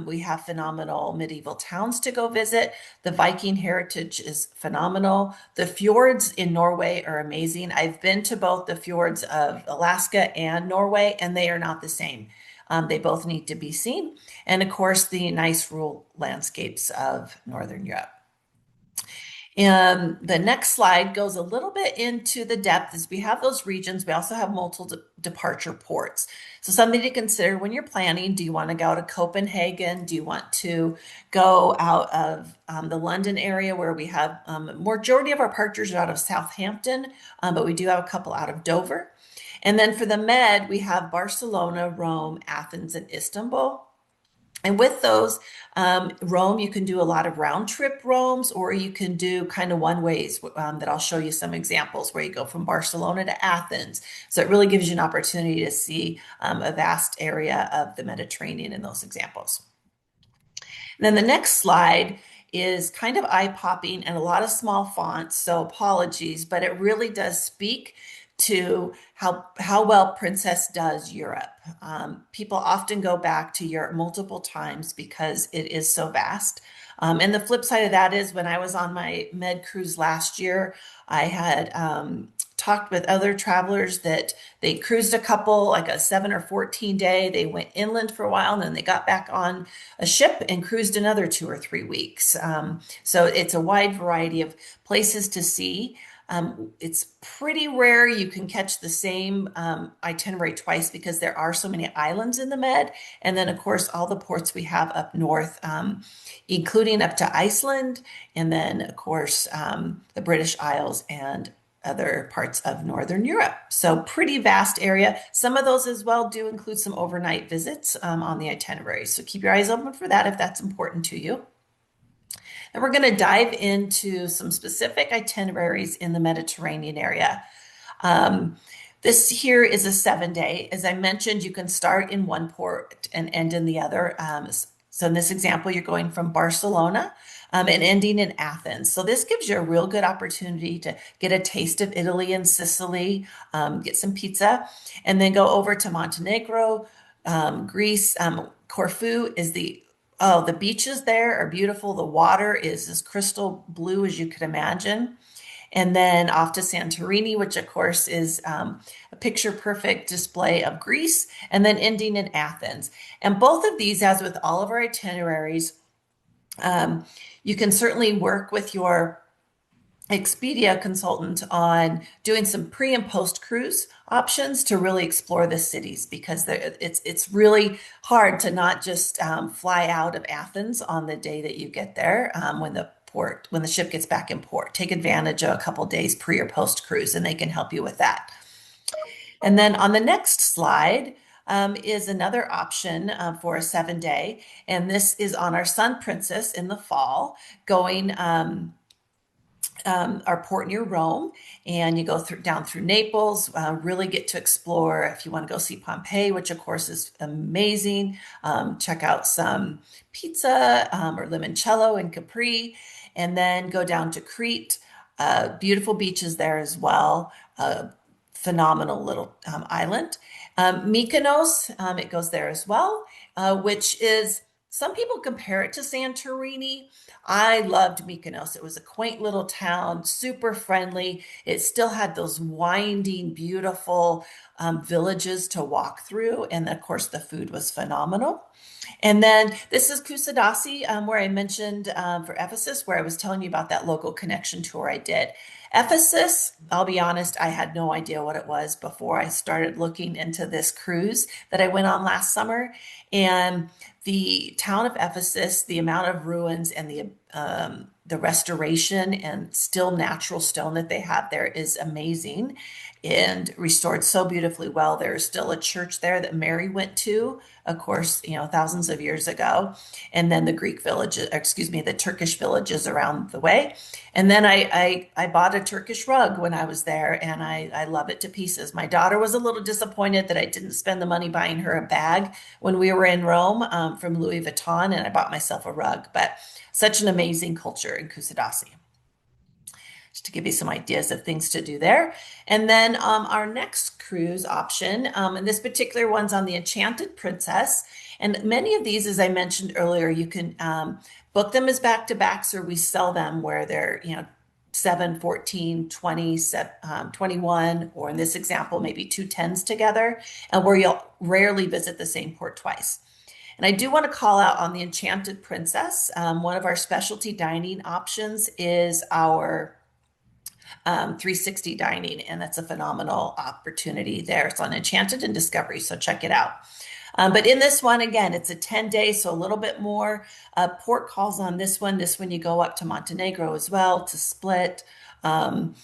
we have phenomenal medieval towns to go visit. The Viking heritage is phenomenal. The fjords in Norway are amazing. I've been to both the fjords of Alaska and Norway, and they are not the same. They both need to be seen. And of course, the nice rural landscapes of Northern Europe. And the next slide goes a little bit into the depth as we have those regions. We also have multiple departure ports. So something to consider when you're planning. Do you want to go to Copenhagen? Do you want to go out of the London area where we have majority of our departures are out of Southampton, but we do have a couple out of Dover. And then for the Med, we have Barcelona, Rome, Athens, and Istanbul. And with those, Rome, you can do a lot of round trip roams, or you can do kind of one ways that I'll show you some examples where you go from Barcelona to Athens. So it really gives you an opportunity to see a vast area of the Mediterranean in those examples. And then the next slide is kind of eye-popping and a lot of small fonts, so apologies, but it really does speak to how well Princess does Europe. People often go back to Europe multiple times because it is so vast. And the flip side of that is when I was on my Med cruise last year, I had talked with other travelers that they cruised a couple, like a 7 or 14 day. They went inland for a while and then they got back on a ship and cruised another 2 or 3 weeks. So it's a wide variety of places to see. It's pretty rare you can catch the same itinerary twice because there are so many islands in the Med. And then, of course, all the ports we have up north, including up to Iceland. And then, of course, the British Isles and other parts of Northern Europe. So pretty vast area. Some of those as well do include some overnight visits on the itinerary. So keep your eyes open for that if that's important to you. And we're going to dive into some specific itineraries in the Mediterranean area. This here is a 7 day. As I mentioned, you can start in one port and end in the other. So in this example, you're going from Barcelona and ending in Athens. So this gives you a real good opportunity to get a taste of Italy and Sicily, get some pizza, and then go over to Montenegro, Greece. Corfu is the beaches there are beautiful. The water is as crystal blue as you could imagine. And then off to Santorini, which of course is a picture perfect display of Greece, and then ending in Athens. And both of these, as with all of our itineraries, you can certainly work with your Expedia consultant on doing some pre and post cruise options to really explore the cities, because it's really hard to not just fly out of Athens on the day that you get there, when the ship gets back in port. Take advantage of a couple days pre or post cruise, and they can help you with that. And then on the next slide is another option for a 7-day, and this is on our Sun Princess in the fall, going our port near Rome, and you go down through Naples, really get to explore. If you want to go see Pompeii, which of course is amazing, check out some pizza or limoncello in Capri, and then go down to Crete. Beautiful beaches there as well. Phenomenal little island. Mykonos, it goes there as well, which is, some people compare it to Santorini. I loved Mykonos. It was a quaint little town, super friendly. It still had those winding, beautiful villages to walk through. And of course, the food was phenomenal. And then this is Kusadasi, where I mentioned for Ephesus, where I was telling you about that local connection tour I did. Ephesus, I'll be honest, I had no idea what it was before I started looking into this cruise that I went on last summer. And the town of Ephesus, the amount of ruins and the restoration and still natural stone that they have there is amazing and restored so beautifully well. There's still a church there that Mary went to, of course, thousands of years ago. And then the the Turkish villages around the way. And then I bought a Turkish rug when I was there, and I love it to pieces. My daughter was a little disappointed that I didn't spend the money buying her a bag when we were in Rome from Louis Vuitton, and I bought myself a rug. But such an amazing culture in Kusadasi. Just to give you some ideas of things to do there. And then our next cruise option, and this particular one's on the Enchanted Princess. And many of these, as I mentioned earlier, you can book them as back-to-backs, or we sell them where they're, 7, 14, 20, 21, or in this example, maybe 2 10s together, and where you'll rarely visit the same port twice. And I do want to call out on the Enchanted Princess. One of our specialty dining options is our 360 dining, and that's a phenomenal opportunity there. It's on Enchanted and Discovery, so check it out. But in this one, again, it's a 10-day, so a little bit more port calls on this one. This one, you go up to Montenegro as well, to Split, and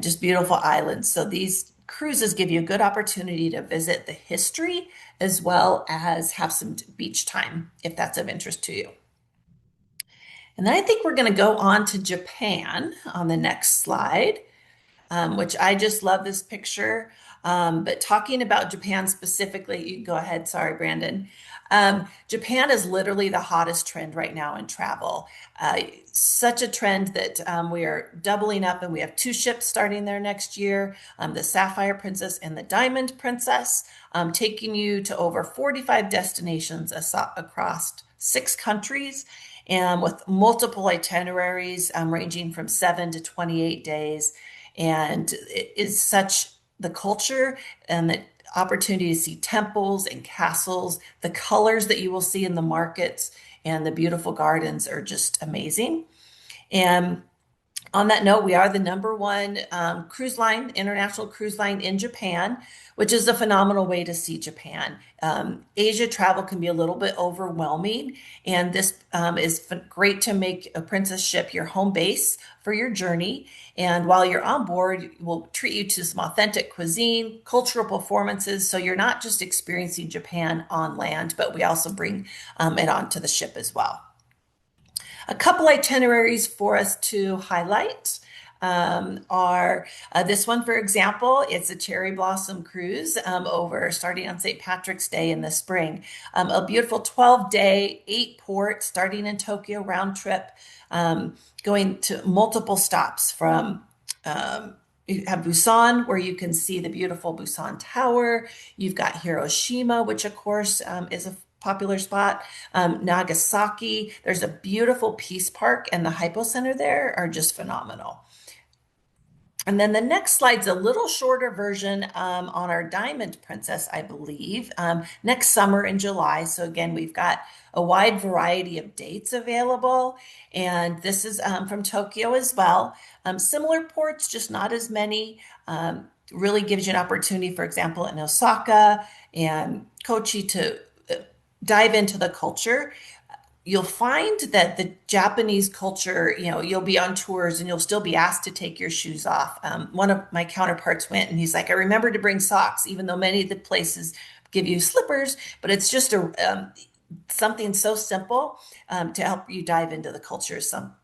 just beautiful islands. So these cruises give you a good opportunity to visit the history as well as have some beach time, if that's of interest to you. And then I think we're going to go on to Japan on the next slide, which I just love this picture. But talking about Japan specifically, you can go ahead. Sorry, Brandon. Japan is literally the hottest trend right now in travel. Such a trend that we are doubling up, and we have 2 ships starting there next year, the Sapphire Princess and the Diamond Princess, taking you to over 45 destinations across 6 countries, and with multiple itineraries ranging from 7 to 28 days. And it is such the culture and the opportunity to see temples and castles, the colors that you will see in the markets and the beautiful gardens are just amazing. And on that note, we are the #1 cruise line, international cruise line in Japan, which is a phenomenal way to see Japan. Asia travel can be a little bit overwhelming, and this is great to make a Princess ship your home base for your journey. And while you're on board, we'll treat you to some authentic cuisine, cultural performances, so you're not just experiencing Japan on land, but we also bring it onto the ship as well. A couple itineraries for us to highlight. are this one, for example, it's a cherry blossom cruise over starting on St. Patrick's Day in the spring. A beautiful 12-day, 8 port starting in Tokyo round trip, going to multiple stops from. You have Busan, where you can see the beautiful Busan Tower. You've got Hiroshima, which of course is a popular spot. Nagasaki, there's a beautiful peace park, and the Hypo Center there are just phenomenal. And then the next slide's a little shorter version on our Diamond Princess, I believe, next summer in July. So again, we've got a wide variety of dates available. And this is from Tokyo as well. Similar ports, just not as many. Really gives you an opportunity, for example, in Osaka and Kochi to dive into the culture. You'll find that the Japanese culture, you'll be on tours and you'll still be asked to take your shoes off. One of my counterparts went and he's like, I remember to bring socks, even though many of the places give you slippers, but it's just something so simple to help you dive into the culture,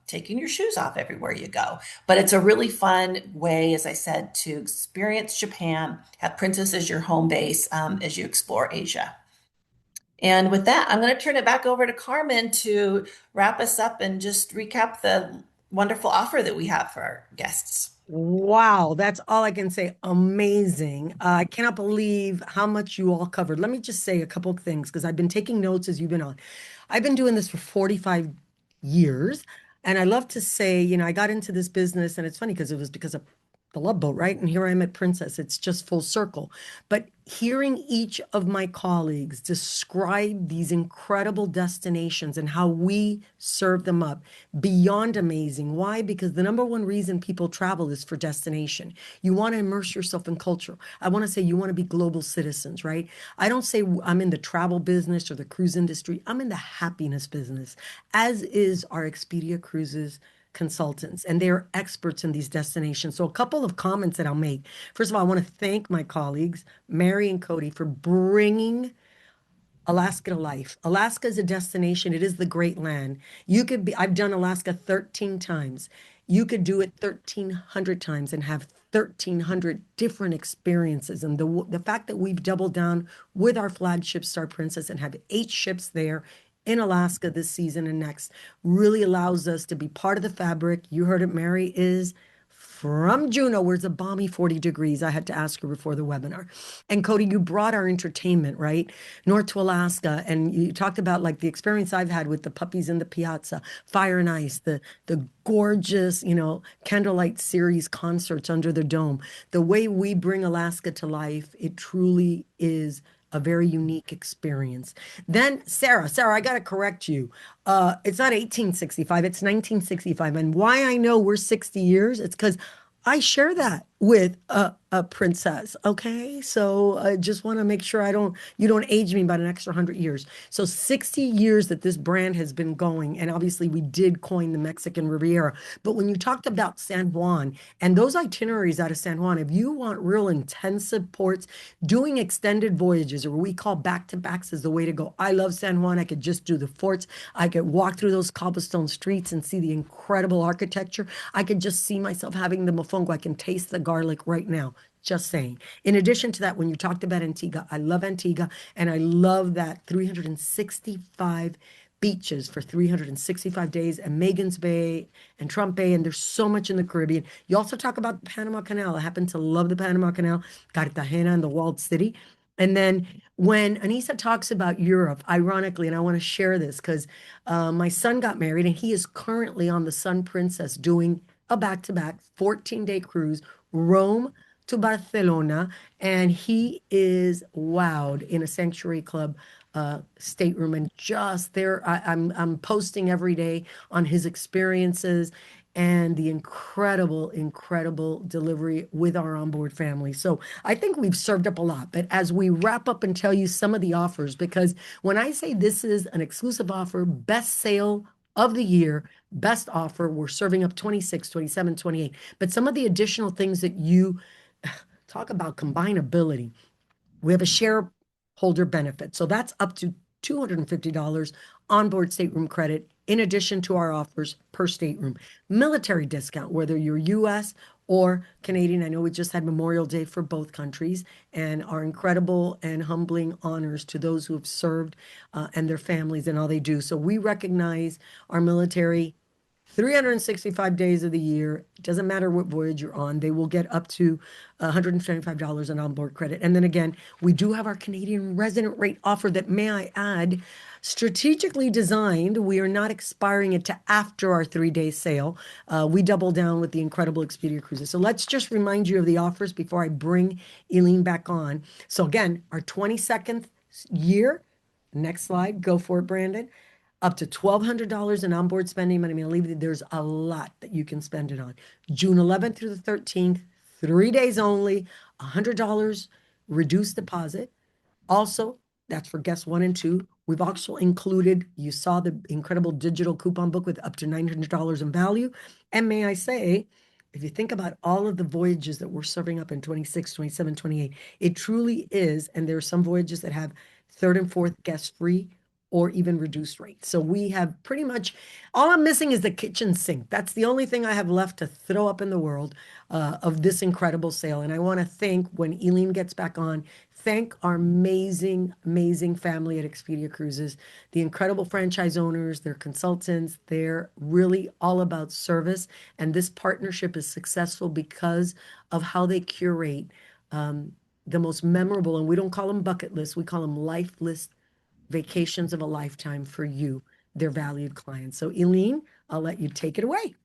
taking your shoes off everywhere you go. But it's a really fun way, as I said, to experience Japan, have Princess as your home base as you explore Asia. And with that, I'm going to turn it back over to Carmen to wrap us up and just recap the wonderful offer that we have for our guests. Wow, that's all I can say. Amazing. I cannot believe how much you all covered. Let me just say a couple of things because I've been taking notes as you've been on. I've been doing this for 45 years. And I love to say, I got into this business, and it's funny because it was because of the Love Boat, right? And here I am at Princess. It's just full circle. But hearing each of my colleagues describe these incredible destinations and how we serve them up, beyond amazing. Why? Because the number one reason people travel is for destination. You want to immerse yourself in culture. I want to say you want to be global citizens, right? I don't say I'm in the travel business or the cruise industry. I'm in the happiness business, as is our Expedia Cruises consultants, and they're experts in these destinations. So a couple of comments that I'll make. First of all, I want to thank my colleagues, Mary and Cody, for bringing Alaska to life. Alaska is a destination. It is the great land. I've done Alaska 13 times. You could do it 1,300 times and have 1,300 different experiences. And the fact that we've doubled down with our flagship Star Princess and have 8 ships there in Alaska this season and next really allows us to be part of the fabric. You heard it, Mary is from Juneau, where it's a balmy 40 degrees. I had to ask her before the webinar. And Cody, you brought our entertainment, right? North to Alaska. And you talked about like the experience I've had with the puppies in the piazza, Fire and Ice, the gorgeous, candlelight series concerts under the dome. The way we bring Alaska to life, it truly is a very unique experience. Then Sarah, I got to correct you. It's not 1865, it's 1965. And why I know we're 60 years, it's because I share that with a princess. Okay. So I just want to make sure you don't age me by an extra 100 years. So 60 years that this brand has been going. And obviously we did coin the Mexican Riviera. But when you talked about San Juan and those itineraries out of San Juan, if you want real intensive ports, doing extended voyages, or what we call back-to-backs, is the way to go. I love San Juan. I could just do the forts. I could walk through those cobblestone streets and see the incredible architecture. I could just see myself having the mofongo. I can taste the garlic right now. Just saying. In addition to that, when you talked about Antigua, I love Antigua, and I love that 365 beaches for 365 days, and Magens Bay and Trump Bay, and there's so much in the Caribbean. You also talk about the Panama Canal. I happen to love the Panama Canal, Cartagena and the walled city. And then when Anissa talks about Europe, ironically, and I want to share this because my son got married and he is currently on the Sun Princess doing a back-to-back 14-day cruise, Rome to Barcelona, and he is wowed in a Sanctuary Club stateroom, and just there, I'm posting every day on his experiences and the incredible delivery with our onboard family. So I think we've served up a lot. But as we wrap up and tell you some of the offers, because when I say this is an exclusive offer, best sale of the year, best offer, we're serving up 26, 27, 28. But some of the additional things that you talk about combinability. We have a shareholder benefit. So that's up to $250 onboard stateroom credit in addition to our offers per stateroom. Military discount, whether you're US or Canadian. I know we just had Memorial Day for both countries, and our incredible and humbling honors to those who have served and their families and all they do. So we recognize our military 365 days of the year. It doesn't matter what voyage you're on. They will get up to $175 in onboard credit. And then again, we do have our Canadian resident rate offer that, may I add, strategically designed. We are not expiring it to after our 3-day sale. We double down with the incredible Expedia Cruises. So let's just remind you of the offers before I bring Eileen back on. So again, our 22nd year. Next slide. Go for it, Brandon. Up to $1,200 in onboard spending money. I mean, I'll leave it, there's a lot that you can spend it on. June 11th through the 13th, 3 days only, $100 reduced deposit. Also, that's for guests 1 and 2. We've also included, you saw the incredible digital coupon book with up to $900 in value. And may I say, if you think about all of the voyages that we're serving up in 26, 27, 28, it truly is, and there are some voyages that have 3rd and 4th guest free or even reduced rates. So we have pretty much, all I'm missing is the kitchen sink. That's the only thing I have left to throw up in the world of this incredible sale. And I want to thank, when Eileen gets back on, thank our amazing, amazing family at Expedia Cruises, the incredible franchise owners, their consultants. They're really all about service. And this partnership is successful because of how they curate the most memorable, and we don't call them bucket lists, we call them life list vacations of a lifetime for you, their valued clients. So Eileen, I'll let you take it away.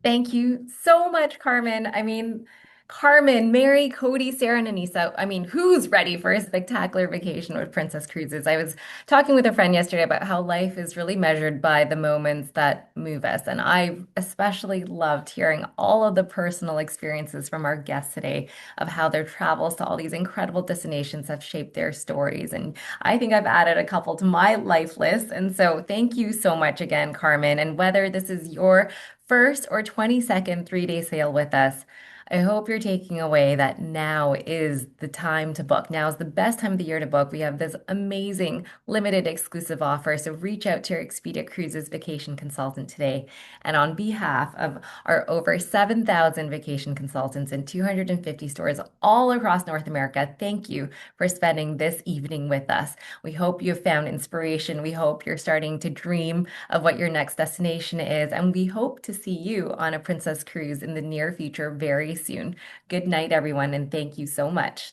Thank you so much, Carmen. I mean, Carmen, Mary, Cody, Sarah, and Anissa. I mean, who's ready for a spectacular vacation with Princess Cruises? I was talking with a friend yesterday about how life is really measured by the moments that move us. And I especially loved hearing all of the personal experiences from our guests today of how their travels to all these incredible destinations have shaped their stories. And I think I've added a couple to my life list. And so thank you so much again, Carmen. And whether this is your first or 22nd 3-day sale with us, I hope you're taking away that now is the time to book. Now is the best time of the year to book. We have this amazing limited exclusive offer. So reach out to your Expedia Cruises vacation consultant today. And on behalf of our over 7,000 vacation consultants in 250 stores all across North America, thank you for spending this evening with us. We hope you have found inspiration. We hope you're starting to dream of what your next destination is. And we hope to see you on a Princess Cruise in the near future very soon. Good night, everyone, and thank you so much.